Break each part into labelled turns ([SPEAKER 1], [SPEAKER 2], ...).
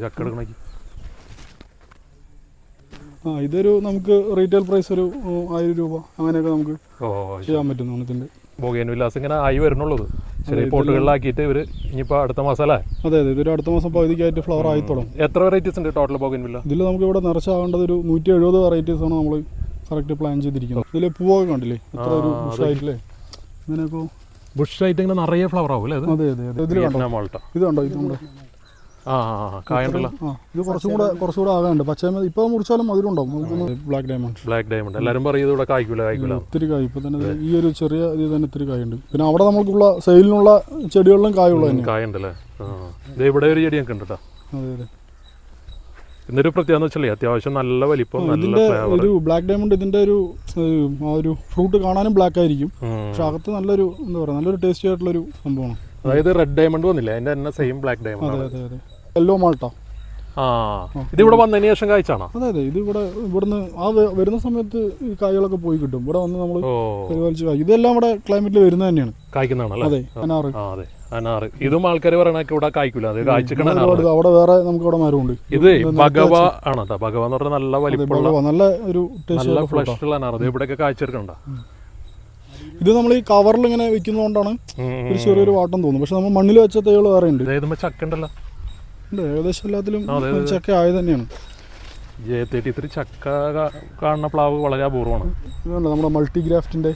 [SPEAKER 1] ചക്ക എടുക്കണേക്ക്.
[SPEAKER 2] ഇതൊരു നമുക്ക് റീറ്റെയിൽ പ്രൈസ് ഒരു 1000 രൂപ അങ്ങനെയൊക്കെ നമുക്ക് ചെയ്യാൻ പറ്റും. ഓണത്തിൻ്റെ
[SPEAKER 1] ബൊഗെയിൻവില്ലാസ് ഇങ്ങനെ ആയി വരുന്നുള്ളത് ചെറിയ പോട്ടുകളിലാക്കിയിട്ട് ഇവർ ഇനിയിപ്പോൾ അടുത്ത മാസം അല്ലേ?
[SPEAKER 2] അതെ അതെ, ഇതൊരു അടുത്ത മാസം പകുതിക്കായിട്ട് ഫ്ലവർ ആയി തുടങ്ങും.
[SPEAKER 1] എത്ര വെറൈറ്റീസ് ഉണ്ട് ടോട്ടൽ ബൊഗെയിൻവില്ല?
[SPEAKER 2] ഇതിൽ നമുക്ക് ഇവിടെ നിറച്ചാകേണ്ടത് ഒരു 170 വെറൈറ്റീസാണ് നമ്മൾ കറക്റ്റ് പ്ലാൻ ചെയ്തിരിക്കുന്നത്. ഇതിൽ പൂവൊക്കെ കണ്ടില്ലേ, എത്ര ഒരു ബുഷായിട്ടില്ലേ, ഇങ്ങനെയൊക്കെ
[SPEAKER 1] ബുഷായിട്ട് ഇങ്ങനെ നിറയെ ഫ്ലവർ ആവും അല്ലേ?
[SPEAKER 2] അതെ അതെ അതെ. ഇതിൽ കണ്ടോ, ഇത് കണ്ടോ, ഇത് നമ്മുടെ
[SPEAKER 1] കായുണ്ടല്ലോ.
[SPEAKER 2] ഇത് കുറച്ചുകൂടെ ആകാനുണ്ട്. പച്ച ഇപ്പൊ മുറിച്ചാലും അതിലുണ്ടാവും. ബ്ലാക്ക് ഡയമണ്ട്
[SPEAKER 1] എല്ലാവരും പറയും ഇവിടെ കായ്ക്കൂല.
[SPEAKER 2] ഒത്തിരി കായ് ഇപ്പൊ തന്നെ ഈ ഒരു ചെറിയ ഇത് തന്നെ ഒത്തിരി കായുണ്ട്. പിന്നെ അവിടെ നമുക്കുള്ള സെയിലിനുള്ള ചെടികളിലും കായുള്ള
[SPEAKER 1] കായുണ്ടല്ലേ. ഇവിടെ ഒരു ചെടിയൊക്കെ ഉണ്ട് കേട്ടോ.
[SPEAKER 2] അതെ അതെ.
[SPEAKER 1] ഇന്നൊരു പ്രത്യേകത വെച്ചാൽ അത്യാവശ്യം നല്ല വലിപ്പം,
[SPEAKER 2] ഇതിന്റെ ഒരു ബ്ലാക്ക് ഡയമണ്ട് ഇതിന്റെ ഒരു ഫ്രൂട്ട് കാണാനും ബ്ലാക്ക് ആയിരിക്കും, പക്ഷെ അകത്ത് നല്ലൊരു എന്താ പറയാ നല്ലൊരു ടേസ്റ്റി ആയിട്ടുള്ള ഒരു സംഭവമാണ്.
[SPEAKER 1] അതായത് റെഡ് ഡയമണ്ട് വന്നില്ല, അതിന്റെ തന്നെ സെയിം ബ്ലാക്ക് ഡയമണ്ട്.
[SPEAKER 2] അതെ അതെ അതെ. Yellow Malta.
[SPEAKER 1] ഇത് ഇവിടെ വന്നതിന് ശേഷം കായ്ച്ചാണോ?
[SPEAKER 2] അതെ അതെ. ഇത് ഇവിടുന്ന് വരുന്ന സമയത്ത് ഈ കായ്കളൊക്കെ പോയി കിട്ടും. ഇവിടെ വന്ന് നമ്മൾ പരിപാലിച്ച് കായ്. ഇതെല്ലാം ഇവിടെ ക്ലൈമറ്റിൽ വരുന്നത് തന്നെയാണ്,
[SPEAKER 1] കായ്ക്കുന്നതാണല്ലേ?
[SPEAKER 2] അതെ. അനാറ്.
[SPEAKER 1] അതെ, അനാറ്. ഇതും ആൾക്കാർ പറയണൊക്കെ ഇവിടെ കായ്ക്കൂല, അത് കായ്ച്ചിക്കണ.
[SPEAKER 2] അവിടെ വേറെ നമുക്ക് ഇവിടെ മരമുണ്ട്.
[SPEAKER 1] ഇത് ഭഗവ ആണ് കേട്ടോ. ഭഗവ എന്ന് പറഞ്ഞാൽ നല്ല വലിപ്പമുള്ള
[SPEAKER 2] നല്ല ഒരു
[SPEAKER 1] നല്ല ഫ്ലഷ് ഉള്ള അനാറ്. ഇത് ഇവിടെയൊക്കെ കായ്ച്ചെടുക്കണ്ട.
[SPEAKER 2] ഇത് നമ്മൾ ഈ കവറിൽ ഇങ്ങനെ വെക്കുന്നതുകൊണ്ടാണ് ഒരു ചെറിയൊരു വാട്ടം തോന്നും. പക്ഷെ നമ്മൾ മണ്ണിൽ വെച്ച തൈകൾ വേറെ ഉണ്ട്.
[SPEAKER 1] ചക്ക ഉണ്ടല്ലോ,
[SPEAKER 2] ഏകദേശം എല്ലാത്തിലും ചക്ക ആയ തന്നെയാണ്.
[SPEAKER 1] ഇത്തിരി ചക്ക കാണുന്ന പ്ലാവ് വളരെ അപൂർവമാണ്.
[SPEAKER 2] ഇതുണ്ട് നമ്മുടെ മൾട്ടിഗ്രാഫ്റ്റിന്റെ.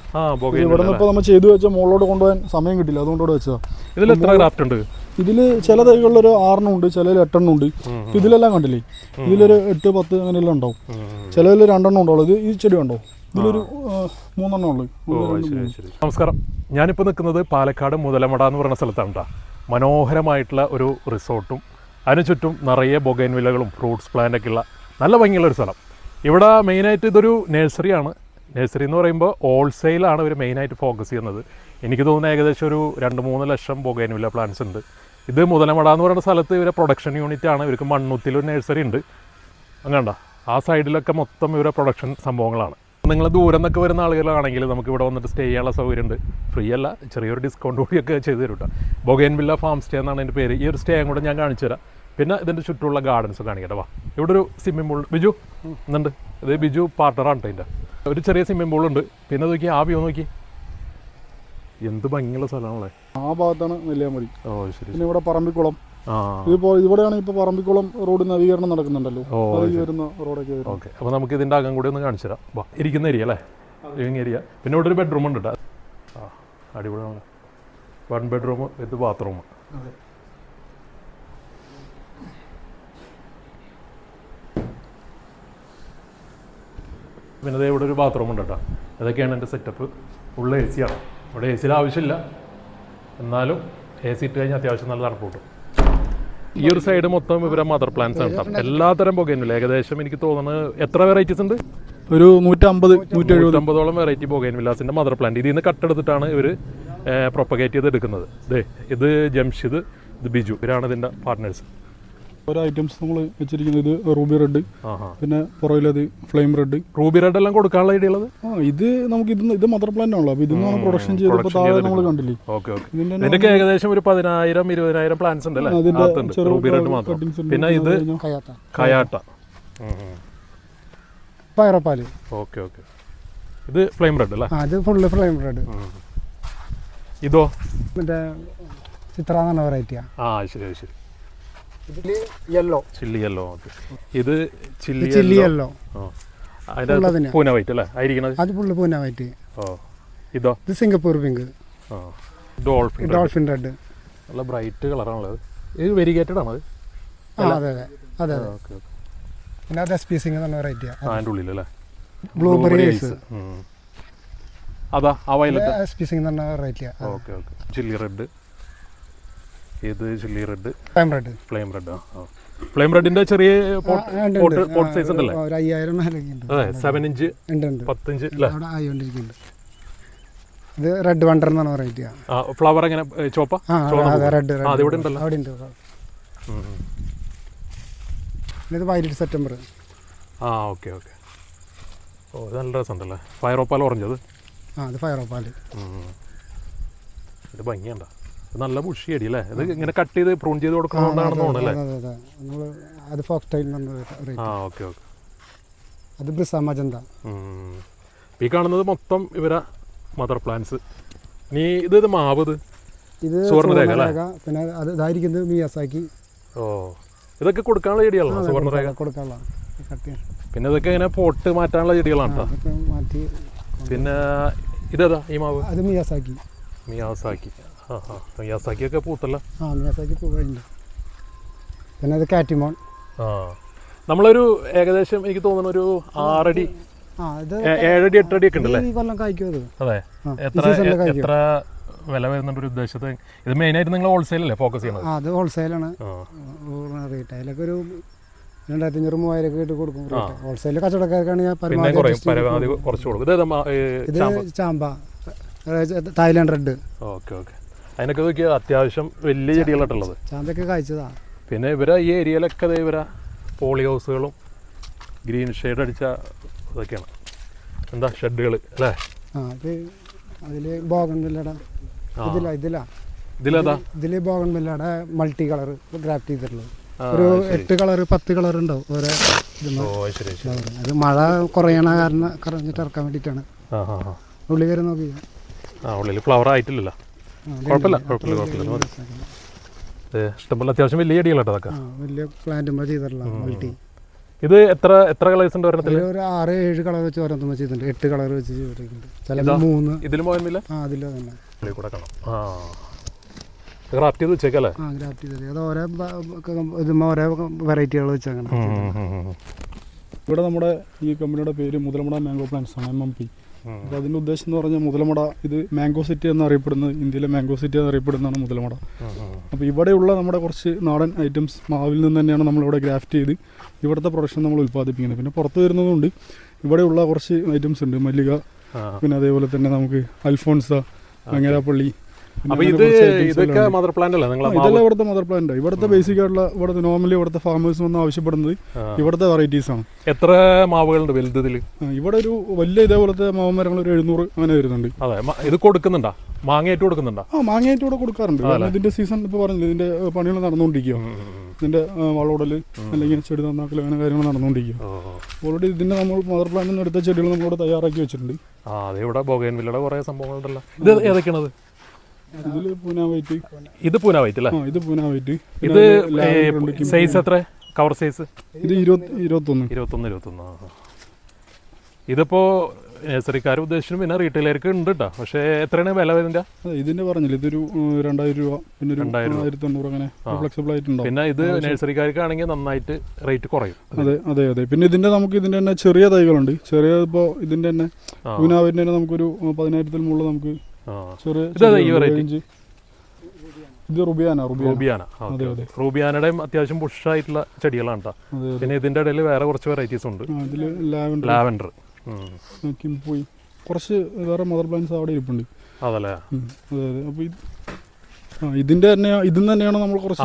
[SPEAKER 2] ഇവിടെ നിന്ന് ഇപ്പോൾ നമ്മൾ ചെയ്തു വെച്ച മുകളിലോട്ട് കൊണ്ടുപോകാൻ സമയം കിട്ടില്ല, അതുകൊണ്ട് ഇവിടെ വെച്ചതാണ്.
[SPEAKER 1] ഇതിൽ എത്ര ഗ്രാഫ്റ്റ് ഉണ്ട്?
[SPEAKER 2] ഇതിൽ ചില തൈകളിലൊരു 6 ഉണ്ട്, ചിലതിൽ 8 ഉണ്ട്. ഇതിലെല്ലാം കണ്ടില്ലേ, ഇതിലൊരു 8, 10 അങ്ങനെയെല്ലാം ഉണ്ടാവും. ചിലതിൽ 2 ഉണ്ടാവുള്ളൂ. ഇത് ഈ ചെടി ഉണ്ടോ, ഇതിലൊരു 3 ഉള്ളു.
[SPEAKER 1] നമസ്കാരം, ഞാനിപ്പോൾ നിൽക്കുന്നത് പാലക്കാട് മുതലമട എന്ന് പറയുന്ന സ്ഥലത്താണ് കേട്ടോ. മനോഹരമായിട്ടുള്ള ഒരു റിസോർട്ടും അതിന് ചുറ്റും നിറയെ ബൊഗെയിൻവില്ലകളും ഫ്രൂട്ട്സ് പ്ലാന്റൊക്കെ ഉള്ള നല്ല ഭംഗിയുള്ളൊരു സ്ഥലം. ഇവിടെ മെയിനായിട്ട് ഇതൊരു നഴ്സറിയാണ്. നഴ്സറി എന്ന് പറയുമ്പോൾ ഹോൾസെയിലാണ് ഇവർ മെയിനായിട്ട് ഫോക്കസ് ചെയ്യുന്നത്. എനിക്ക് തോന്നുന്നത് ഏകദേശം ഒരു 2-3 ലക്ഷം ബൊഗെയിൻവില്ല പ്ലാന്റ്സ് ഉണ്ട്. ഇത് മുതലമട എന്ന് പറയുന്ന സ്ഥലത്ത് ഇവരെ പ്രൊഡക്ഷൻ യൂണിറ്റാണ്. ഇവർക്ക് മണ്ണുത്തിലൊരു നഴ്സറി ഉണ്ട്. അങ്ങണ്ട ആ സൈഡിലൊക്കെ മൊത്തം ഇവരെ പ്രൊഡക്ഷൻ സംഭവങ്ങളാണ്. നിങ്ങൾ ദൂരം നിന്നൊക്കെ വരുന്ന ആളുകളാണെങ്കിൽ നമുക്ക് ഇവിടെ വന്നിട്ട് സ്റ്റേ ചെയ്യാനുള്ള സൗകര്യമുണ്ട്. ഫ്രീ അല്ല, ചെറിയൊരു ഡിസ്കൗണ്ട് കൂടിയൊക്കെ ചെയ്ത് തരും കേട്ടോ. ബൊഗെയിൻവില്ല ഫാം സ്റ്റേ എന്നാണ് എൻ്റെ പേര്. ഈ ഒരു സ്റ്റേയും കൂടെ ഞാൻ കാണിച്ചു തരാം. പിന്നെ ഇതിൻ്റെ ചുറ്റുമുള്ള ഗാർഡൻസ് കാണിക്കട്ടെ. വാ, ഇവിടെ ഒരു സ്വിമ്മിംഗ് പൂൾ. ബിജു എന്നുണ്ട്, ഇത് ബിജു പാർട്ണറാണ് കേട്ടോ. ഇതിൻ്റെ ഒരു ചെറിയ സ്വിമ്മിംഗ് പൂളുണ്ട്. പിന്നെ നോക്കി ആ വ്യൂ നോക്കി, എന്ത് ഭംഗിയുള്ള സ്ഥലമാണല്ലേ. ആ
[SPEAKER 2] ഭാഗത്താണ് നെല്ലിയാമ്പതി.
[SPEAKER 1] ഓ ശരി.
[SPEAKER 2] പിന്നെ ഇവിടെ പറമ്പിക്കുളം. ഇവിടെയാണ് ഇപ്പോൾ പറമ്പിക്കുളം റോഡ് നവീകരണം നടക്കുന്നുണ്ടല്ലോ. വരുന്ന റോഡൊക്കെ.
[SPEAKER 1] ഓക്കെ, അപ്പോൾ നമുക്ക് ഇതിൻ്റെ അകം കൂടി ഒന്ന് കാണിച്ചു തരാം. വാ, ഇരിക്കുന്ന ഏരിയ അല്ലേ, ലിവിങ് ഏരിയ. പിന്നെ ഇവിടെ ഒരു ബെഡ്റൂം ഉണ്ട് കേട്ടോ. അടിപൊളിയാണ്. 1 ബെഡ്റൂം വിത്ത് ബാത്റൂം. പിന്നെ അതേ ഇവിടെ ഒരു ബാത്റൂം ഉണ്ട് കേട്ടോ. ഇതൊക്കെയാണ് എൻ്റെ സെറ്റപ്പ്. ഉള്ള AC ആണ്. ഇവിടെ AC ആവശ്യമില്ല, എന്നാലും AC ഇട്ട് കഴിഞ്ഞാൽ അത്യാവശ്യം നല്ല തണുപ്പ് കിട്ടും. ഈ ഒരു സൈഡ് മൊത്തം ഇവരെ മദർ പ്ലാന്റ്സ് ആണ് കേട്ടോ. എല്ലാത്തരം ബൊഗെയിൻവില്ല. ഏകദേശം എനിക്ക് തോന്നുന്നത് എത്ര വെറൈറ്റീസ് ഉണ്ട്?
[SPEAKER 2] ഒരു 150-170
[SPEAKER 1] വെറൈറ്റി ബൊഗെയിൻവില്ലാസിൻ്റെ മദർ പ്ലാന്റ്. ഇതിൽ നിന്ന് കട്ടെടുത്തിട്ടാണ് ഇവർ പ്രൊപ്പഗേറ്റ് ചെയ്ത് എടുക്കുന്നത്. ഇത് ജംഷിദ്, ഇത് ബിജു, ഇവരാണ് ഇതിൻ്റെ പാർട്ട്നേഴ്സ്.
[SPEAKER 2] ഓരോ ഐറ്റംസ് നമ്മൾ വെച്ചിരിക്കുന്നത് ഇത് റൂബി റെഡ്, പിന്നെ പുറകിലത് ഫ്ലെയിം റെഡ്.
[SPEAKER 1] റൂബി റെഡ് എല്ലാം കൊടുക്കാനുള്ള ഐഡിയ ഉള്ളത്.
[SPEAKER 2] ഇത് നമുക്ക് ഇത് മദർ പ്ലാന്റ് ആണല്ലോ, അപ്പോൾ ഇതൊന്നും പ്രൊഡക്ഷൻ ചെയ്തപ്പോൾ താഴെ നമ്മൾ കണ്ടില്ലേ.
[SPEAKER 1] ഇതിന്റെ ഏകദേശം ഒരു 10,000-20,000 പ്ലാന്റ്സ് ഉണ്ട് അല്ലേ, റൂബി റെഡ് മാത്രം. പിന്നെ ഇത് കയാട്ട,
[SPEAKER 3] പയറപ്പാല്.
[SPEAKER 1] ഓക്കെ. ഇത് ഫ്ലെയിം റെഡ് അല്ലേ?
[SPEAKER 3] അത് ഫുള്ള് ഫ്ലെയിം റെഡ്.
[SPEAKER 1] ഇതോ
[SPEAKER 3] മറ്റേ ചിത്ര എന്ന വെറൈറ്റിയാ.
[SPEAKER 1] ശരി.
[SPEAKER 3] Chilli yellow.
[SPEAKER 1] ഓക്കെ. ഇത്
[SPEAKER 3] ചില്ലി യെല്ലോ.
[SPEAKER 1] അതിന്റെ പൂന വൈറ്റ് അല്ലേ ആയിരിക്കണത്?
[SPEAKER 3] അത് ഫുള്ള് പൂന വൈറ്റ്.
[SPEAKER 1] ഇതോ?
[SPEAKER 3] ഇത് സിംഗപ്പൂർ പിങ്ക്.
[SPEAKER 1] Dolphin red. നല്ല ബ്രൈറ്റ് കളറാണുള്ളത്. ഇത് വെരിഗേറ്റഡ് ആണത്?
[SPEAKER 3] അതെ. പിന്നെ അത് SP സിംഗ് എന്ന വെറൈറ്റിയാ.
[SPEAKER 1] അതിന്റെ ഉള്ളിലല്ലേ
[SPEAKER 3] ബ്ലൂബെറി ഐസ്.
[SPEAKER 1] അതാ ആ വയലറ്റ്
[SPEAKER 3] SP സിംഗ് എന്ന വെറൈറ്റിയാ.
[SPEAKER 1] ഓക്കെ. Chilli red. ഇത് chilli red, flame red. Flame റെഡിന്റെ ചെറിയ പോട്ട് സൈസ് ഉണ്ടല്ലേ? 7 ഇഞ്ച് 10 ഇഞ്ച് അല്ലേ?
[SPEAKER 3] ഇത് റെഡ് വണ്ടർ എന്നാണ് വെറൈറ്റിയാ.
[SPEAKER 1] ഫ്ലവർ എങ്ങനെ ചോപ്പ?
[SPEAKER 3] റെഡ്
[SPEAKER 1] അതിവിടെ ഉണ്ടല്ലോ.
[SPEAKER 3] ഇത് വയലറ്റ് സെപ്റ്റംബർ.
[SPEAKER 1] ഓക്കെ. ഓ, ഇത് നല്ല രസമുണ്ടല്ലേ. Fire opal orange. അത്
[SPEAKER 3] ഫയർ ഓപ്പാൽ.
[SPEAKER 1] ഇത് ഭംഗിയുണ്ടോ? നല്ല ബുഷി അടി അല്ലേ? ഇത് ഇങ്ങനെ കട്ട് ചെയ്ത് പ്രൂൺ ചെയ്ത് കൊടുക്കണോണ്ടാണെന്ന് തോന്നുന്നല്ലേ?
[SPEAKER 3] അതെ നമ്മൾ അത് ഫോക്ക് സ്റ്റൈൽ എന്ന് പറഞ്ഞ
[SPEAKER 1] ആ ഓക്കെ ഓക്കെ.
[SPEAKER 3] അത് ബ്രിസ മജന്ത.
[SPEAKER 1] ഈ കാണുന്നത് മൊത്തം ഇവരാ മദർ പ്ലാന്റ്സ്. നീ ഇത് മാവ്
[SPEAKER 3] ഇത്
[SPEAKER 1] സുവർണ്ണരേഖ അല്ലേ?
[SPEAKER 3] പിന്നെ അത് ഇതായിരിക്കുന്നത് മിയാസാക്കി.
[SPEAKER 1] ഓ ഇതൊക്കെ കൊടുക്കാനുള്ള ചെടികളാണ് സുവർണ്ണരേഖ
[SPEAKER 3] കൊടുക്കാനുള്ള കട്ടി.
[SPEAKER 1] പിന്നെ ഇതൊക്കെ ഇങ്ങനെ പോട്ട് മാറ്റാനുള്ള ചെടികളാണ് കേട്ടോ.
[SPEAKER 3] അതൊക്കെ മാറ്റി.
[SPEAKER 1] പിന്നെ ഇതേതാ ഈ മാവ്?
[SPEAKER 3] അത് മിയാസാക്കി.
[SPEAKER 1] മിയാസാക്കി. മിയാസാക്കി ഒക്കെ പൂത്തല്ല.
[SPEAKER 3] മിയാസാക്കി പൂവുണ്ട്. പിന്നെ അത് കാറ്റിമോൺ.
[SPEAKER 1] നമ്മളൊരു ഏകദേശം എനിക്ക് തോന്നുന്നു ഒരു 6 അടി 7 അടി 8 അടി ഒക്കെ ഉണ്ടല്ലേ?
[SPEAKER 3] ഈ കൊല്ലം കായ്ക്കും അത്.
[SPEAKER 1] അതെ. എത്ര വില വരുന്നുണ്ട് ഒരു ഉദ്ദേശത്ത്? ഇത് മെയിനായിട്ട് നിങ്ങൾ ഹോൾസെയിൽ അല്ലേ ഫോക്കസ് ചെയ്യണത്?
[SPEAKER 3] അത് ഹോൾസെയിലാണ്. റീറ്റെയിലൊക്കെ ഒരു 2500-3000 ഒക്കെ ഇട്ട് കൊടുക്കും. ഹോൾസെയിൽ കച്ചവടക്കാർക്കാണ് ഞാൻ
[SPEAKER 1] പരമാവധി കുറച്ച് കൊടുക്കും.
[SPEAKER 3] ഇത് ചാമ്പ തായ്ലാൻഡ് റെഡ്.
[SPEAKER 1] Okay okay. അതിനൊക്കെ നോക്കിയാൽ അത്യാവശ്യം വലിയ ചെടികളായിട്ടുള്ളത്.
[SPEAKER 3] ചാമ്പയൊക്കെ കായ്ച്ചതാ.
[SPEAKER 1] പിന്നെ ഇവരെ ഈ ഏരിയയിലൊക്കെ ഇവരെ പോളി ഹൗസുകളും ഗ്രീൻ ഷെയ്ഡ് അടിച്ച ഇതൊക്കെയാണ്. എന്താ ഷെഡുകൾ അല്ലേ?
[SPEAKER 3] അത് അതിൽ ബോഗൺവില്ലയുടെ ഇതിൽ ബോഗൺവില്ലയുടെ മൾട്ടി കളർ ഗ്രാഫ്റ്റ് ചെയ്തിട്ടുള്ളത്. ഒരു 8 കളർ 10 കളർ ഉണ്ടാവും ഓരോ. അത് മഴ കുറയണ കാരണം കുറഞ്ഞിട്ട് ഇറക്കാൻ വേണ്ടിയിട്ടാണ്. ഉള്ളി കയറി നോക്കി.
[SPEAKER 1] ഉള്ളിൽ ഫ്ലവർ ആയിട്ടില്ലല്ലോ. കുഴപ്പമില്ല കുഴപ്പമില്ല കുഴപ്പമില്ല. ഇഷ്ടംപോലെ അത്യാവശ്യം വലിയ ചെടികളാട്ടോ അതൊക്കെ.
[SPEAKER 3] വലിയ പ്ലാന്റുമ്പോൾ ചെയ്തിട്ടുള്ള മൾട്ടി.
[SPEAKER 1] ഇത് എത്ര കളേഴ്സ് ഉണ്ട് ഒരെണ്ണത്തിൽ?
[SPEAKER 3] ഒരു 6-7 കളർ വെച്ച് ഓരോന്നും ചെയ്തിട്ടുണ്ട്. 8 കളർ വെച്ച് ചെയ്തിട്ടുണ്ട്. ചിലപ്പോൾ 3.
[SPEAKER 1] ഇതിലും പോയില്ല.
[SPEAKER 3] അതിൽ തന്നെ
[SPEAKER 1] കൂടെ കാണാം. ഗ്രാഫ്റ്റ് ചെയ്ത് വെച്ചേക്കല്ലേ?
[SPEAKER 3] ഗ്രാഫ്റ്റ് ചെയ്തത്. അത് ഓരോ ഇതുമ്പോൾ ഓരോ വെറൈറ്റികൾ വെച്ചേക്കണം.
[SPEAKER 2] ഇവിടെ നമ്മുടെ ഈ കമ്പനിയുടെ പേര് മുതലമട മാംഗോ പ്ലാന്റ്സ് ആണ്, MMP. അപ്പോൾ അതിൻ്റെ ഉദ്ദേശം എന്ന് പറഞ്ഞാൽ മുതലമട ഇത് മാംഗോ സിറ്റി എന്നറിയപ്പെടുന്നത്, ഇന്ത്യയിലെ മാംഗോ സിറ്റി എന്നറിയപ്പെടുന്നതാണ് മുതലമട. അപ്പോൾ ഇവിടെയുള്ള നമ്മുടെ കുറച്ച് നാടൻ ഐറ്റംസ് മാവിൽ നിന്ന് തന്നെയാണ് നമ്മളിവിടെ ഗ്രാഫ്റ്റ് ചെയ്ത് ഇവിടുത്തെ പ്രൊഡക്ഷൻ നമ്മൾ ഉൽപ്പാദിപ്പിക്കുന്നത്. പിന്നെ പുറത്ത് വരുന്നതുകൊണ്ട് ഇവിടെയുള്ള കുറച്ച് ഐറ്റംസ് ഉണ്ട്. മല്ലിക, പിന്നെ അതേപോലെ തന്നെ നമുക്ക് അൽഫോൺസ, വെങ്ങരാപ്പള്ളി.
[SPEAKER 1] ഇതൊക്കെ മദർ പ്ലാന്റ് അല്ലേ?
[SPEAKER 2] ഇതെല്ലാം ഇവിടുത്തെ മദർ പ്ലാന്റ്. ഇവിടുത്തെ ബേസിക് ആയിട്ടുള്ള ഇവിടുത്തെ നോർമലി ഇവിടുത്തെ ഫാമേഴ്സ് വന്ന് ആവശ്യപ്പെടുന്നത് ഇവിടുത്തെ വെറൈറ്റീസ് ആണ്.
[SPEAKER 1] എത്ര മാവുകളുണ്ട് വലുതിൽ?
[SPEAKER 2] ഇവിടെ ഒരു വലിയ ഇതേപോലത്തെ മാവ് മരങ്ങൾ ഒരു 700 അങ്ങനെ വരുന്നുണ്ട്.
[SPEAKER 1] അതെ. ഇത് കൊടുക്കുന്നുണ്ടോ? മാങ്ങയായിട്ട് കൊടുക്കുന്നുണ്ടോ?
[SPEAKER 2] മാങ്ങയായിട്ട് ഇവിടെ കൊടുക്കാറുണ്ട്. ഇതിന്റെ സീസൺ ഇപ്പോൾ പറഞ്ഞില്ല, ഇതിന്റെ പണികൾ നടന്നുകൊണ്ടിരിക്കുക. ഇതിന്റെ വളമിടൽ അല്ലെങ്കിൽ ചെടി നന്നാക്കൽ അങ്ങനെ കാര്യങ്ങൾ നടന്നുകൊണ്ടിരിക്കുക. ഓൾറെഡി ഇതിന്റെ നമ്മൾ മദർ പ്ലാന്റിൽ നിന്ന് എടുത്ത ചെടികൾ നമ്മളിവിടെ തയ്യാറാക്കി വെച്ചിട്ടുണ്ട്.
[SPEAKER 1] ഇവിടെ ബൊഗൈൻവില്ലയുടെ കുറേ സംഭവങ്ങളുണ്ടല്ലോ. ഇത് ഏതൊക്കെയാണത്?
[SPEAKER 2] ഇതില് പൂന വൈറ്റ്.
[SPEAKER 1] ഇത് പൂന വൈറ്റ് അല്ലേ?
[SPEAKER 2] ഇത് പൂന വൈറ്റ്.
[SPEAKER 1] ഇത് സൈസ് എത്ര? Cover size?
[SPEAKER 2] ഇത് 21.
[SPEAKER 1] ഇതിപ്പോ നഴ്സറിക്കാർ ഉദ്ദേശിച്ചു, പിന്നെ റീറ്റെയിലർക്ക് ഉണ്ട് കേട്ടോ. പക്ഷേ എത്രയാണ് വില വരുന്നത്?
[SPEAKER 2] ഇതിന്റെ പറഞ്ഞില്ല, ഇതൊരു 2000 രൂപ, പിന്നെ 1900 അങ്ങനെ ഫ്ലെക്സിബിൾ ആയിട്ടുണ്ടാവും.
[SPEAKER 1] പിന്നെ ഇത് നഴ്സറിക്കാർക്കാണെങ്കിൽ നന്നായിട്ട് റേറ്റ് കുറയും.
[SPEAKER 2] അതെ. പിന്നെ ഇതിന്റെ നമുക്ക് ഇതിന്റെ തന്നെ ചെറിയ തൈകളുണ്ട്. ചെറിയ ഇപ്പോൾ ഇതിന്റെ തന്നെ പൂനാവിന്റെ തന്നെ നമുക്കൊരു 10,000-ൽ മുകളിൽ നമുക്ക് ഇത്
[SPEAKER 1] റൂബിയാനയുടെയും അത്യാവശ്യം ബുഷായിട്ടുള്ള ചെടികളാണ് കേട്ടോ. പിന്നെ ഇതിന്റെ ഇടയിൽ വേറെ കുറച്ച് വെറൈറ്റീസ് ഉണ്ട്. ലാവൻഡർ,
[SPEAKER 2] കിംപോയി, കുറച്ച് വേറെ മദർ പ്ലാന്റ്സ് അവിടെ ഇരിപ്പുണ്ട്.
[SPEAKER 1] അതല്ലേ?
[SPEAKER 2] അതെ. അപ്പോൾ ഇതിന്റെ തന്നെ ഇതിൽ തന്നെയാണ് നമ്മൾ കുറച്ച്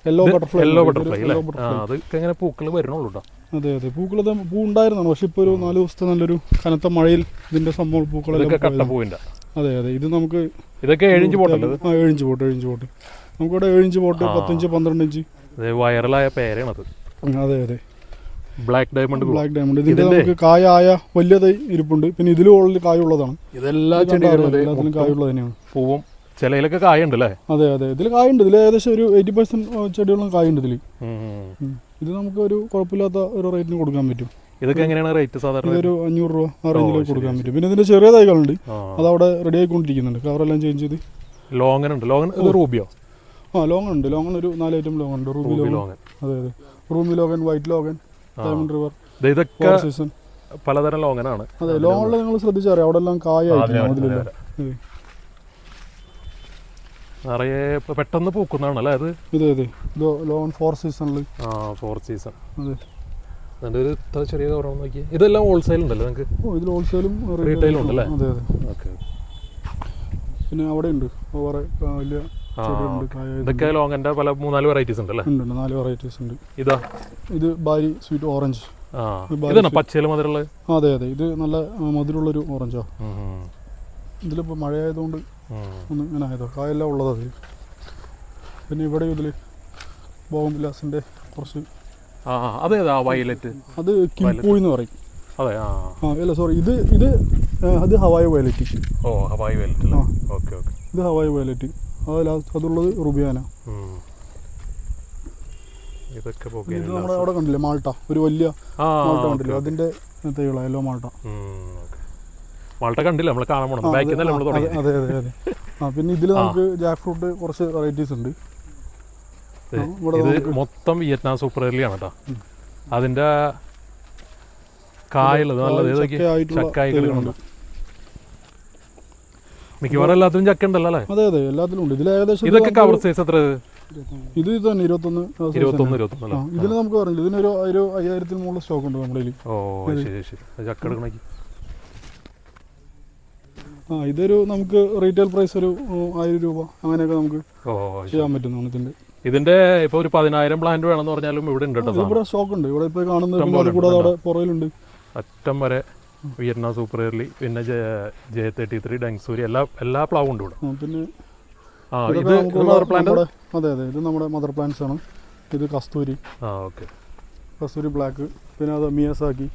[SPEAKER 2] യെല്ലോ ബട്ടർഫ്ലൈ
[SPEAKER 1] അതൊക്കെ ഇങ്ങനെ പൂക്കൾ വരണുള്ളൂ കേട്ടോ.
[SPEAKER 2] അതെ. പൂ ഉണ്ടായിരുന്നാണ്, പക്ഷെ ഇപ്പോൾ ഒരു 4 ദിവസത്തെ നല്ലൊരു കനത്ത മഴയിൽ ഇതിന്റെ സംഭവം പൂക്കളെല്ലാം. അതെ. ഇത് നമുക്ക്
[SPEAKER 1] ഇതൊക്കെ 7 ഇഞ്ച് പോട്ട്.
[SPEAKER 2] 7 ഇഞ്ച് പോട്ട് നമുക്കിവിടെ 7 ഇഞ്ച് പോട്ട്, 10 ഇഞ്ച്, 12 ഇഞ്ച്
[SPEAKER 1] വൈറലായ പേരാണത്.
[SPEAKER 2] അതെ.
[SPEAKER 1] Black diamond.
[SPEAKER 2] ഇതിന്റെ നമുക്ക് കായ വലിയ തൈ ഇരിപ്പുണ്ട്. പിന്നെ ഇതിലും ഓൾറെഡി കായുള്ളതാണ്.
[SPEAKER 1] ഇതെല്ലാ ചെടികളും
[SPEAKER 2] കായുള്ളത് തന്നെയാണ്.
[SPEAKER 1] പൂവും ചിലയിലൊക്കെ കായുണ്ട് അല്ലേ?
[SPEAKER 2] അതെ. ഇതിൽ കായുണ്ട്. ഇതിൽ ഏകദേശം ഒരു 80% ചെടികളും കായുണ്ട് ഇതിൽ. ഇത് നമുക്ക് ഒരു കുഴപ്പമില്ലാത്ത ഒരു റേറ്റിന് കൊടുക്കാൻ പറ്റും.
[SPEAKER 1] ഇതൊക്കെ എങ്ങനെയാണ് റേറ്റ് സാധാരണ?
[SPEAKER 2] ഒരു 500 രൂപ ആ റേഞ്ചിലേക്ക് കൊടുക്കാൻ പറ്റും. പിന്നെ ഇതിന്റെ ചെറിയ തൈകളുണ്ട്, അതവിടെ റെഡി ആയിക്കൊണ്ടിരിക്കുന്നുണ്ട്. കവറെല്ലാം ചേഞ്ച് ചെയ്ത്.
[SPEAKER 1] ലോങ്ങൻ ഉണ്ട്. ലോങ്ങൻ റൂബിയോ?
[SPEAKER 2] ലോങ്ങൻ ഉണ്ട്. ലോങ്ങൻ ഒരു 4 ഐറ്റം ലോങ്ങൻ ഉണ്ട്. Ruby longan. അതെ. Ruby longan, white longan, diamond river.
[SPEAKER 1] ഇതൊക്കെ പലതരം ലോങ്ങനാണ്.
[SPEAKER 2] അതെ. ലോങ്ങനിൽ നിങ്ങൾ ശ്രദ്ധിച്ചറിയാം, അവിടെ എല്ലാം കായായിട്ടില്ല.
[SPEAKER 1] നിറയെ പെട്ടെന്ന് പൂക്കുന്നതാണ് അല്ലേ അത്?
[SPEAKER 2] ഇത് ലോൺ 4 സീസണിൽ.
[SPEAKER 1] 4 സീസൺ. അതെ. അതിൻ്റെ ഒരു ഇത്ര ചെറിയ കവറാണെന്ന് നോക്കി. ഇതെല്ലാം ഹോൾസെയിൽ ഉണ്ടല്ലോ നിങ്ങൾക്ക്?
[SPEAKER 2] ഇതിൽ ഹോൾസെയിലും
[SPEAKER 1] റീറ്റെയിലും ഉണ്ടല്ലേ?
[SPEAKER 2] അതെ.
[SPEAKER 1] ഓക്കെ.
[SPEAKER 2] പിന്നെ അവിടെ ഉണ്ട് വേറെ വലിയ
[SPEAKER 1] ഇതൊക്കെ ലോങ്ങൻ്റെ പല 3-4 വെറൈറ്റീസ് ഉണ്ടല്ലേ?
[SPEAKER 2] ഉണ്ട്. 4 വെറൈറ്റീസ് ഉണ്ട്.
[SPEAKER 1] ഇത്
[SPEAKER 2] ബാരി സ്വീറ്റ് ഓറഞ്ച്.
[SPEAKER 1] ഇതാണോ പച്ചയില മധുരമുള്ളത്?
[SPEAKER 2] അതെ. ഇത് നല്ല മധുരമുള്ളൊരു ഓറഞ്ചാണ്. ഇതിലിപ്പോൾ മഴയായതുകൊണ്ട് ഒന്ന് ഇങ്ങനെ ആയതോ കായെല്ലാം ഉള്ളത് അതിൽ. പിന്നെ ഇവിടെ ഇതിൽ ബോഗൻവില്ലാസിൻ്റെ കുറച്ച്
[SPEAKER 1] അതേതാ വയലറ്റ്?
[SPEAKER 2] അത് കിംപൂയി എന്ന് പറയും.
[SPEAKER 1] അതെ
[SPEAKER 2] അല്ല സോറി, അത് ഹവായ് വയലറ്റ്.
[SPEAKER 1] ഓ ഹവായ് വയലറ്റ്. Okay okay.
[SPEAKER 2] ഇത് ഹവായ് വയലറ്റ്. അതുള്ളത് റുബിയാന.
[SPEAKER 1] ഇതൊക്കെ
[SPEAKER 2] ഇത് നമ്മുടെ അവിടെ കണ്ടില്ലേ മാൾട്ട, ഒരു വലിയ മാൾട്ട കണ്ടില്ലേ, അതിൻ്റെ തൈകളാണ് യെല്ലോ മാൾട്ട.
[SPEAKER 1] മാൾട്ട കണ്ടില്ല, നമ്മൾ കാണാൻ പോകണം.
[SPEAKER 2] അതെ അതെ അതെ. പിന്നെ ഇതിൽ നമുക്ക് ജാക്ക് ഫ്രൂട്ട് കുറച്ച് വെറൈറ്റീസ് ഉണ്ട്.
[SPEAKER 1] ഇത് മൊത്തം വിയറ്റ്നാം സൂപ്പർ എർലിയാണ് കേട്ടോ. അതിൻ്റെ കായുള്ളത് നല്ലത് ചക്കായികളുണ്ട്. മിക്കവാറും എല്ലാത്തിലും ചക്ക ഉണ്ടല്ലോ അല്ലേ?
[SPEAKER 2] അതെ അതെ, എല്ലാത്തിലും ഉണ്ട്. ഇതിൽ ഏകദേശം
[SPEAKER 1] ഇതൊക്കെ കവർ സൈസ് എത്ര?
[SPEAKER 2] ഇത് തന്നെ 21. ഇതിൽ നമുക്ക് പറഞ്ഞില്ല, ഇതിനൊരു 5000 മുകളിൽ സ്റ്റോക്ക് ഉണ്ട് നമ്മുടെ കയ്യിൽ.
[SPEAKER 1] ഓ ശരി ശരി. ചക്ക എടുക്കണമെങ്കിൽ
[SPEAKER 2] ഇതൊരു നമുക്ക് റീറ്റെയിൽ പ്രൈസ് ഒരു 1000 രൂപ അങ്ങനെയൊക്കെ നമുക്ക് ചെയ്യാൻ പറ്റുന്നതാണ് ഇതിൻ്റെ.
[SPEAKER 1] ഇതിന്റെ ഇപ്പൊ ഒരു 10,000 പ്ലാന്റ് വേണമെന്ന് പറഞ്ഞാലും ഇവിടെ ഉണ്ട് കേട്ടോ.
[SPEAKER 2] ഇവിടെ സ്റ്റോക്ക് ഉണ്ട്. ഇവിടെ ഇപ്പോൾ കാണുന്നത് കൂടാതെ അവിടെ പുറയിലുണ്ട്.
[SPEAKER 1] അറ്റം വരെ വിയറ്റ്നാം സൂപ്പർ എർലി, പിന്നെ J33, ഡെങ്സൂരി, എല്ലാ പ്ലാവും ഉണ്ട് ഇവിടെ.
[SPEAKER 2] പിന്നെ
[SPEAKER 1] ഇത് മദർ പ്ലാന്റ്.
[SPEAKER 2] അതെ അതെ, ഇത് നമ്മുടെ മദർ പ്ലാന്റ്സ് ആണ്. ഇത് കസ്തൂരി.
[SPEAKER 1] ഓക്കെ.
[SPEAKER 2] കസ്തൂരി ബ്ലാക്ക്. പിന്നെ അത് മിയാസാക്കി.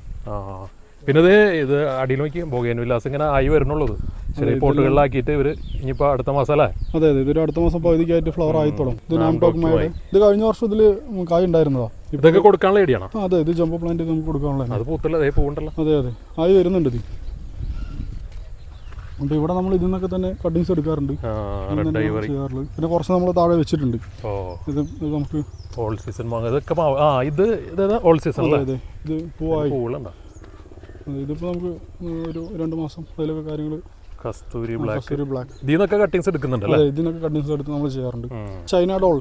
[SPEAKER 1] പിന്നെ ഇത് അടിയിൽ നോക്കി ബോഗൻവില്ലാസ് ഇങ്ങനെ ആയി വരുന്നുള്ളത്. ചെറിയ പോട്ടുകളിലാക്കിയിട്ട് ഇവർ ഇനിയിപ്പോൾ അടുത്ത മാസം അല്ലേ?
[SPEAKER 2] അതെ അതെ, ഇതൊരു അടുത്ത മാസം പകുതിക്കായിട്ട് ഫ്ലവർ ആയിത്തോളും. ഇത് നാംടോക്ക് മയുടെ. ഇത് കഴിഞ്ഞ വർഷം ഇതിൽ കായ് ഉണ്ടായിരുന്നതാ.
[SPEAKER 1] ഇതൊക്കെ കൊടുക്കാനുള്ള ഐഡിയാണ്.
[SPEAKER 2] അതെ, ഇത് ജംബോ പ്ലാന്റ് നമുക്ക് കൊടുക്കാനുള്ള.
[SPEAKER 1] അത് പൂത്തല്ല, അതേ പൂവുണ്ടല്ലോ.
[SPEAKER 2] അതെ അതെ, ആയി വരുന്നുണ്ട് ഇത്. ഉണ്ട്. ഇവിടെ നമ്മൾ ഇതിൽ നിന്നൊക്കെ തന്നെ കട്ടിങ്സ് എടുക്കാറുണ്ട്, ചെയ്യാറുള്ളത്. പിന്നെ കുറച്ച് നമ്മൾ താഴെ വെച്ചിട്ടുണ്ട്. ഇത് നമുക്ക്
[SPEAKER 1] ഓൾ സീസൺ മാങ്ങ. ഇതൊക്കെ ഇത് ഓൾ സീസൺ അല്ലേ?
[SPEAKER 2] അതെ, ഇത് പൂവായി.
[SPEAKER 1] പൂവുകളുണ്ടോ?
[SPEAKER 2] ഇതിപ്പോൾ നമുക്ക് ഒരു 2 മാസം അതിലൊക്കെ കാര്യങ്ങൾ.
[SPEAKER 1] കസ്തൂരി ബ്ലാക്ക്.
[SPEAKER 2] ഇതിനൊക്കെ
[SPEAKER 1] കട്ടിങ്സ് എടുക്കുന്നുണ്ടല്ലോ.
[SPEAKER 2] ഇതിനൊക്കെ കട്ടിങ്സ് എടുത്ത് നമ്മൾ ചെയ്യാറുണ്ട്. China doll.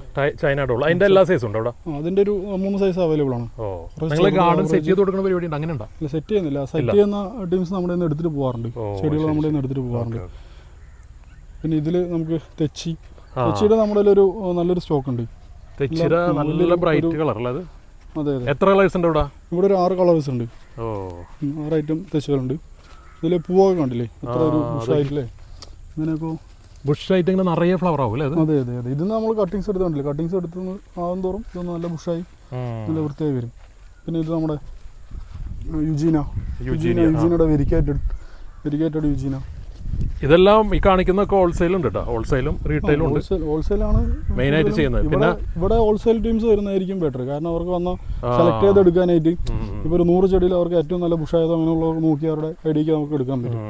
[SPEAKER 1] അതിന്റെ എല്ലാ സൈസും ഉണ്ട് അവിടെ.
[SPEAKER 2] അതിന്റെ ഒരു 3 സൈസ് അവൈലബിൾ ആണ്.
[SPEAKER 1] നിങ്ങൾ ഗാർഡൻ സെറ്റ് ചെയ്ത് കൊടുക്കുന്ന പരിപാടി ഉണ്ട്? അങ്ങനെ ഉണ്ടോ?
[SPEAKER 2] സെറ്റ് ചെയ്യുന്നില്ല, സെറ്റ് ചെയ്യുന്ന ടീംസ് നമ്മുടെ നിന്ന് എടുത്തിട്ട് പോകാറുണ്ട്. ചെടികൾ നമ്മുടെ നിന്ന് എടുത്തിട്ട് പോകാറുണ്ട്. പിന്നെ ഇതിൽ നമുക്ക് തെച്ചിയുടെ നമ്മുടെ ഒരു നല്ലൊരു സ്റ്റോക്ക് ഉണ്ട്.
[SPEAKER 1] തെച്ചിയുടെ നല്ല ബ്രൈറ്റ് കളർ അല്ലേ അത്?
[SPEAKER 2] അതെ അതെ.
[SPEAKER 1] എത്ര കളേഴ്സ് ഉണ്ട് ഇവിടെ?
[SPEAKER 2] ഇവിടെ ഒരു 6 കളേഴ്സ് ഉണ്ട്. 6 ഐറ്റം തെച്ചുകളുണ്ട്. ഇതിൽ പൂവൊക്കെ കണ്ടില്ലേ, ഇത്ര ഒരു ബുഷായിട്ടില്ലേ, ഇങ്ങനെയൊക്കെ
[SPEAKER 1] ബുഷായിട്ട് ഇങ്ങനെ നിറയെ ഫ്ലവർ ആവും അല്ലേ?
[SPEAKER 2] അതെ അതെ അതെ. ഇത് നമ്മൾ കട്ടിങ്സ് എടുത്ത് കണ്ടില്ലേ, കട്ടിങ്സ് എടുത്ത് ആകും തോറും ഇതൊന്ന് നല്ല ബുഷായി നല്ല വൃത്തിയായി വരും. പിന്നെ ഇത് നമ്മുടെ യുജീനയുടെ വെരിക്കേറ്റഡ് യുജീന.
[SPEAKER 1] ഇതെല്ലാം ഈ കാണിക്കുന്നൊക്കെ ഹോൾസെയിൽ ഉണ്ട് കേട്ടോ. ഹോൾസെയിലും റീറ്റെയിലും ഉണ്ട്.
[SPEAKER 2] ഹോൾസെയിലാണ്
[SPEAKER 1] മെയിൻ ആയിട്ട് ചെയ്യുന്നത്. പിന്നെ
[SPEAKER 2] ഇവിടെ ഹോൾസെയിൽ ടീംസ് വരുന്നതായിരിക്കും ബെറ്റർ. കാരണം അവർക്ക് വന്ന സെലക്ട് ചെയ്ത് എടുക്കാനായിട്ട് ഇപ്പോൾ ഒരു 100 ചെടിയിൽ അവർക്ക് ഏറ്റവും നല്ല ബുഷായതോ അങ്ങനെയുള്ള നോക്കി അവരുടെ ഐഡിയക്ക് നമുക്ക് എടുക്കാൻ പറ്റും.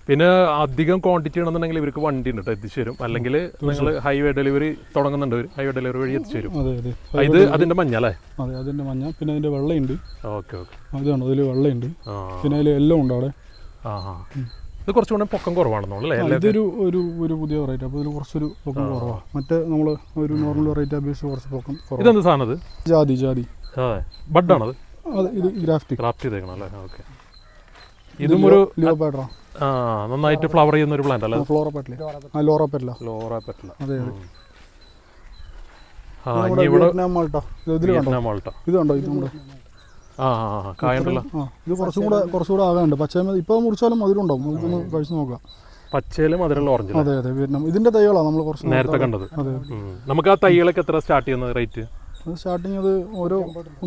[SPEAKER 1] പിന്നെ അധികം ക്വാണ്ടിറ്റി ആണെന്നുണ്ടെങ്കിൽ ഇവർക്ക് വണ്ടി ഉണ്ട് എത്തിച്ചു തരും. അല്ലെങ്കിൽ നിങ്ങൾ ഹൈവേ ഡെലിവറി തുടങ്ങുന്നുണ്ട്, ഹൈവേ ഡെലിവറി വഴി എത്തിച്ചു തരും.
[SPEAKER 2] അതെ അതെ.
[SPEAKER 1] ഇത് അതിന്റെ മഞ്ഞ അല്ലേ?
[SPEAKER 2] അതെ, അതിന്റെ മഞ്ഞ. പിന്നെ അതിന്റെ വെള്ളയുണ്ട്.
[SPEAKER 1] Okay okay.
[SPEAKER 2] അതാണ്, അതിൽ വെള്ളയുണ്ട്. പിന്നെ അതിൽ എല്ലാം ഉണ്ട് അവിടെ.
[SPEAKER 1] ഇത് കുറച്ചുകൂടെ പൊക്കം കുറവാണെന്നുള്ളൂ.
[SPEAKER 2] ഇതൊരു ഒരു പുതിയ വെറൈറ്റി. അപ്പോൾ ഇതിൽ കുറച്ചൊരു പൊക്കം കുറവാണ്. മറ്റേ നമ്മൾ ഒരു നോർമൽ വെറൈറ്റി അപേക്ഷിച്ച് കുറച്ച് പൊക്കം കുറവ്.
[SPEAKER 1] ഇതെന്ത് സാധനം? അത്
[SPEAKER 2] ജാതി.
[SPEAKER 1] ബഡാണത്?
[SPEAKER 2] അതെ, ഇത് ഗ്രാഫ്റ്റ്
[SPEAKER 1] ചെയ്തേക്കണം അല്ലേ? ഓക്കെ. ഇതും ഒരു
[SPEAKER 2] ലിയോപാട്ര.
[SPEAKER 1] നന്നായിട്ട് ഫ്ലവർ ചെയ്യുന്ന ഒരു പ്ലാന്റ് അല്ലേ?
[SPEAKER 2] ലോറപ്പെറ്റല. അതെ അതെ. Vietnam Malta. ഇത് കണ്ടോ, ഇത് നമ്മുടെ
[SPEAKER 1] കായുണ്ടല്ലോ.
[SPEAKER 2] ഇത് കുറച്ചുകൂടെ ആകാനുണ്ട്. പച്ചമ ഇപ്പോൾ മുറിച്ചാലും മധുരം ഉണ്ടാവും. നമുക്കൊന്ന് കഴിച്ച് നോക്കാം.
[SPEAKER 1] പച്ചയിലും മധുരമുള്ള ഓറഞ്ച്.
[SPEAKER 2] അതെ അതെ, വിയറ്റ്നാം. ഇതിന്റെ തൈകളാണ് നമ്മൾ കുറച്ച്
[SPEAKER 1] നേരത്തെ കണ്ടത്.
[SPEAKER 2] അതെ.
[SPEAKER 1] നമുക്ക് ആ തൈകളൊക്കെ എത്ര സ്റ്റാർട്ട് ചെയ്യുന്നത് റേറ്റ്?
[SPEAKER 2] സ്റ്റാർട്ടിങ് അത് ഓരോ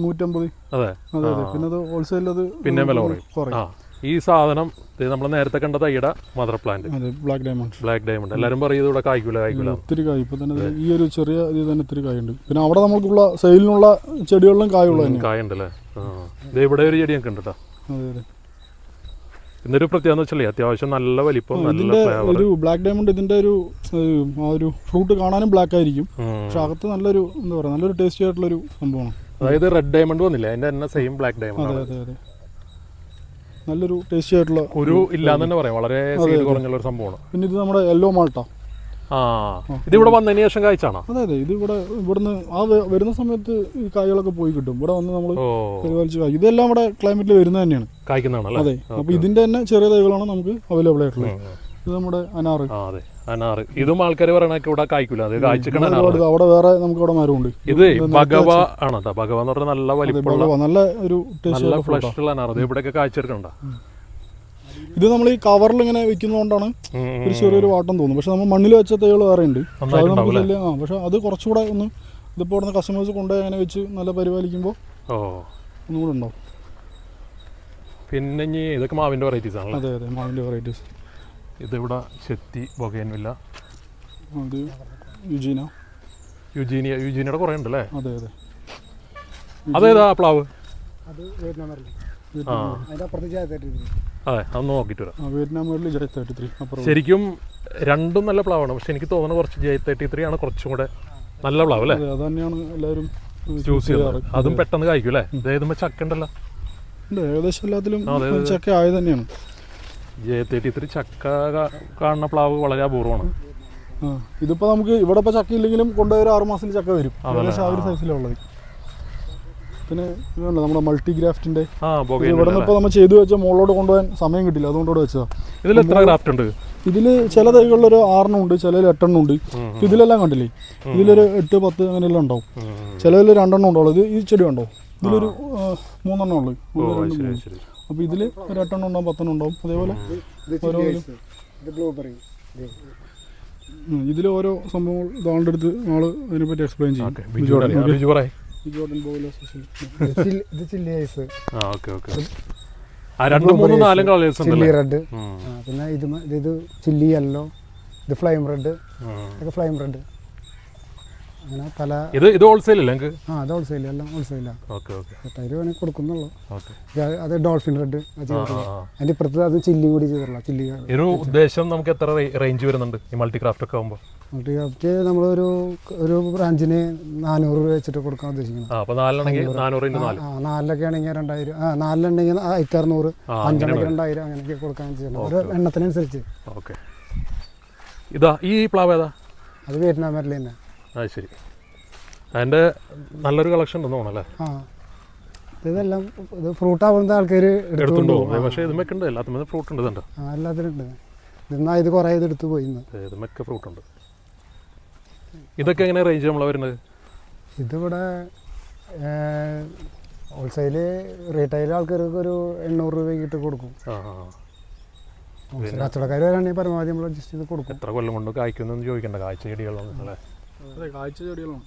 [SPEAKER 2] 150.
[SPEAKER 1] അതെ
[SPEAKER 2] അതെ അതെ. പിന്നെ അത് ഹോൾസെയിൽ അത്
[SPEAKER 1] പിന്നെ വില കുറയും. ഈ സാധനം നമ്മൾ നേരത്തെ കണ്ട തൈയുടെ മദർ പ്ലാന്റ്
[SPEAKER 2] ബ്ലാക്ക്
[SPEAKER 1] ഡയമണ്ട്. എല്ലാവരും പറയും ഇവിടെ കായ്ക്കൂല.
[SPEAKER 2] ഒത്തിരി കായ് ഇപ്പൊ തന്നെ ഈ ഒരു ചെറിയ ഇത് തന്നെ ഒത്തിരി കായുണ്ട്. പിന്നെ അവിടെ നമുക്കുള്ള സെയിലിനുള്ള ചെടികളിലും കായുള്ള
[SPEAKER 1] കായുണ്ടല്ലേ? ഇവിടെ ഒരു ചെടിയൊക്കെ ഉണ്ട് കേട്ടോ.
[SPEAKER 2] അതെ അതെ.
[SPEAKER 1] ഇന്നൊരു പ്രത്യേകത വെച്ചാൽ അത്യാവശ്യം നല്ല വലിപ്പം.
[SPEAKER 2] ഇതിന്റെ ഒരു ബ്ലാക്ക് ഡയമണ്ട് ഇതിന്റെ ഒരു ഫ്രൂട്ട് കാണാനും ബ്ലാക്ക് ആയിരിക്കും, പക്ഷെ അകത്ത് നല്ലൊരു എന്താ പറയുക, നല്ലൊരു ടേസ്റ്റി ആയിട്ടുള്ളൊരു സംഭവമാണ്.
[SPEAKER 1] അതായത് റെഡ് ഡയമണ്ട് വന്നില്ല, അതിന്റെ തന്നെ സെയിം ബ്ലാക്ക് ഡയമണ്ട്.
[SPEAKER 2] അതെ അതെ അതെ. നല്ലൊരു ടേസ്റ്റി ആയിട്ടുള്ള
[SPEAKER 1] ഒരു ഇല്ലാന്ന് തന്നെ പറയാം, വളരെ കുറഞ്ഞുള്ള ഒരു സംഭവമാണ്.
[SPEAKER 2] പിന്നെ ഇത് നമ്മുടെ യെല്ലോ മാൾട്ട.
[SPEAKER 1] ഇത് ഇവിടെ വന്നതിന് ശേഷം കായ്ച്ചാണോ?
[SPEAKER 2] അതെ അതെ. ഇത് ഇവിടുന്ന് വരുന്ന സമയത്ത് ഈ കായ്കളൊക്കെ പോയി കിട്ടും. ഇവിടെ വന്ന് നമ്മൾ പരിപാലിച്ച് കായ്. ഇതെല്ലാം ഇവിടെ ക്ലൈമറ്റിൽ വരുന്നത് തന്നെയാണ്,
[SPEAKER 1] കായ്ക്കുന്നതാണ്.
[SPEAKER 2] അതെ. അപ്പോൾ ഇതിന്റെ തന്നെ ചെറിയ തൈകളാണ് നമുക്ക് അവൈലബിൾ ആയിട്ടുള്ളത്. ഇത് നമ്മുടെ അനാറ്.
[SPEAKER 1] അനാറ് ഇതും ആൾക്കാർ പറയണൊക്കെ ഇവിടെ കായ്ക്കൂല, അത് കായ്ച്ചിക്കണ.
[SPEAKER 2] അവിടെ വേറെ നമുക്ക് ഇവിടെ മരമുണ്ട്.
[SPEAKER 1] ഇത് ഭഗവ ആണ് കേട്ടോ. ഭഗവ എന്ന് പറഞ്ഞാൽ നല്ല വലിപ്പമുള്ള
[SPEAKER 2] നല്ല ഒരു
[SPEAKER 1] നല്ല ഫ്ലഷ് ഉള്ള അനാറ്. ഇത് ഇവിടെയൊക്കെ കായ്ച്ചെടുക്കണ്ട.
[SPEAKER 2] ഇത് നമ്മൾ ഈ കവറിൽ ഇങ്ങനെ വെക്കുന്നതുകൊണ്ടാണ് ഒരു ചെറിയൊരു വാട്ടം തോന്നും. പക്ഷെ നമ്മൾ മണ്ണിൽ വെച്ച തൈകൾ വേറെ ഉണ്ട്. പക്ഷെ അത് നമുക്ക് പക്ഷെ അത് കുറച്ചുകൂടെ ഒന്ന് ഇതിപ്പോൾ ഇവിടുന്ന് കസ്റ്റമേഴ്സ് കൊണ്ടുപോയി അങ്ങനെ വെച്ച് നല്ല പരിപാലിക്കുമ്പോൾ ഒന്നുകൂടെ ഉണ്ടാവും.
[SPEAKER 1] പിന്നെ ഇനി ഇതൊക്കെ മാവിൻ്റെ വെറൈറ്റീസ് ആണല്ലോ.
[SPEAKER 2] അതെ അതെ, മാവിൻ്റെ വെറൈറ്റീസ്.
[SPEAKER 1] ഇതിവിടെ ചെത്തി ബൊഗൈൻവില്ല,
[SPEAKER 2] അത്
[SPEAKER 1] യുജീനിയുടെ കുറേ ഉണ്ട് അല്ലേ?
[SPEAKER 2] അതെ അതെ.
[SPEAKER 1] അതേതാ പ്ലാവ്?
[SPEAKER 3] അത് വിയറ്റ്നാം മെർലി.
[SPEAKER 1] ആ
[SPEAKER 3] അതിൻ്റെ അപ്പുറത്ത് ജയ33.
[SPEAKER 1] അതെ, അതൊന്ന് നോക്കിയിട്ട് വരാം.
[SPEAKER 2] വിയറ്റ്നാം മെർലി ജയ33 അപ്പുറം.
[SPEAKER 1] ശരിക്കും രണ്ടും നല്ല പ്ലാവാണ്. പക്ഷെ എനിക്ക് തോന്നുന്നത് കുറച്ച് ജയ33 ആണ് കുറച്ചും കൂടെ നല്ല പ്ലാവ് അല്ലേ?
[SPEAKER 2] അത് തന്നെയാണ് എല്ലാവരും
[SPEAKER 1] ചൂസ് ചെയ്യുന്നത്. അതും പെട്ടെന്ന് കഴിക്കും അല്ലേ? ഇതേതുമ്പോൾ ചക്ക ഉണ്ടല്ലോ.
[SPEAKER 2] ഉണ്ട്, ഏകദേശം എല്ലാത്തിലും ചക്ക ആയത് തന്നെയാണ്.
[SPEAKER 1] ജയ33 ചക്ക കാണുന്ന പ്ലാവ് വളരെ അപൂർവമാണ്.
[SPEAKER 2] ഇതിപ്പോൾ നമുക്ക് ഇവിടെ ഇപ്പോൾ ചക്ക ഇല്ലെങ്കിലും കൊണ്ടുപോയി ഒരു 6 മാസത്തിൽ ചക്ക വരും. ഏകദേശം ആ ഒരു സൈസിലുള്ളത്. പിന്നെ ഇതുണ്ട് നമ്മുടെ മൾട്ടി ഗ്രാഫ്റ്റിൻ്റെ. ഇവിടെ നിന്ന് ഇപ്പോൾ നമ്മൾ ചെയ്തു വെച്ചാൽ മുകളിലോട്ട് കൊണ്ടുപോകാൻ സമയം കിട്ടില്ല, അതുകൊണ്ട് ഇവിടെ വെച്ചതാണ്.
[SPEAKER 1] ഇതിൽ എത്ര ഗ്രാഫ്റ്റ് ഉണ്ട്?
[SPEAKER 2] ഇതിൽ ചില തൈകളിലൊരു 6 ഉണ്ട്, ചിലതിൽ 8 ഉണ്ട്. ഇതിലെല്ലാം കണ്ടില്ലേ, ഇതിലൊരു 8, 10 അങ്ങനെയെല്ലാം ഉണ്ടാവും. ചിലതിൽ 2 ഉണ്ടാവുള്ളൂ. ഇത് ഈ ചെടി ഉണ്ടോ, ഇതിലൊരു 3 ഉള്ളു. അപ്പോൾ ഇതിൽ ഒരു 8 ഉണ്ടാവും, 10 ഉണ്ടാവും. അതേപോലെ ഇതിൽ ഓരോ സംഭവങ്ങൾ ഇതാളുടെ അടുത്ത് ആള് അതിനെപ്പറ്റി എക്സ്പ്ലെയിൻ ചെയ്യും.
[SPEAKER 3] ചില്ലി റെഡ്, പിന്നെ ഇത് ചില്ലി യെല്ലോ, ഇത് ഫ്ലൈം റെഡ്, ഇതൊക്കെ ഫ്ലൈം റെഡ്. അങ്ങനെ പല.
[SPEAKER 1] ഇത് ഹോൾസെയിൽ അല്ലേ?
[SPEAKER 3] അത് ഹോൾസെയിൽ, എല്ലാം ഹോൾസെയിലാണ്. തൈര് വേണമെങ്കിൽ കൊടുക്കുന്നുള്ളൂ. അത് ഡോൾഫിൻ റെഡ് അതിൻ്റെ ഇപ്പുറത്ത് അത് ചില്ലി കൂടി ചെയ്തിട്ടുള്ള ചില്ലി.
[SPEAKER 1] ഒരു ഉദ്ദേശം നമുക്ക് എത്ര റേഞ്ച് വരുന്നുണ്ട് ഈ മൾട്ടി ക്രാഫ്റ്റ് ഒക്കെ ആകുമ്പോൾ?
[SPEAKER 3] മൾട്ടി ക്രാഫ്റ്റ് നമ്മളൊരു ബ്രാഞ്ചിന് 400 രൂപ വെച്ചിട്ട് കൊടുക്കാൻ ഉദ്ദേശിക്കുന്നത്. 4 ആണെങ്കിൽ 2000, 4 1600, 5 2000 അങ്ങനെയൊക്കെ കൊടുക്കാൻ ചെയ്യുന്നത് ഒരു എണ്ണത്തിനനുസരിച്ച്.
[SPEAKER 1] ഓക്കെ. ഇതാ ഈ പ്ലാവ് ഏതാ?
[SPEAKER 3] അത് വിയറ്റ്നാം മെർലി തന്നെ.
[SPEAKER 1] അത് ശരി. അതിൻ്റെ നല്ലൊരു കളക്ഷൻ ഉണ്ടെന്ന് തോന്നല്ലേ?
[SPEAKER 3] ഇതെല്ലാം ഇത് ഫ്രൂട്ട് ആവുന്ന ആൾക്കാർ
[SPEAKER 1] എടുത്തുണ്ടോ? പക്ഷേ ഇതുമൊക്കെ ഉണ്ട്, എല്ലാത്തിനും ഫ്രൂട്ട് ഉണ്ട്. ഇതുണ്ട്,
[SPEAKER 3] എല്ലാത്തിനും ഉണ്ട്. ഇന്നാ ഇത് കുറേ ഇത് എടുത്ത് പോയി.
[SPEAKER 1] ഇതുമൊക്കെ ഫ്രൂട്ട് ഉണ്ട്. ഇതൊക്കെ എങ്ങനെ റേഞ്ച് നമ്മളെ വരുന്നത്?
[SPEAKER 3] ഇതിവിടെ ഹോൾസെയില് റീറ്റെയിൽ ആൾക്കാർക്ക് ഒരു 800 രൂപയ്ക്കിട്ട് കൊടുക്കും. കച്ചവടക്കാർ വരാണെങ്കിൽ പരമാവധി നമ്മൾ അഡ്ജസ്റ്റ് ചെയ്ത് കൊടുക്കും.
[SPEAKER 1] എത്ര കൊല്ലം കൊണ്ട് കായ്ക്കുന്നതെന്ന് ചോദിക്കണ്ട, കാഴ്ച ചെടികളാണ് അല്ലേ?
[SPEAKER 2] അതെ, കാഴ്ച ചെടികളാണ്.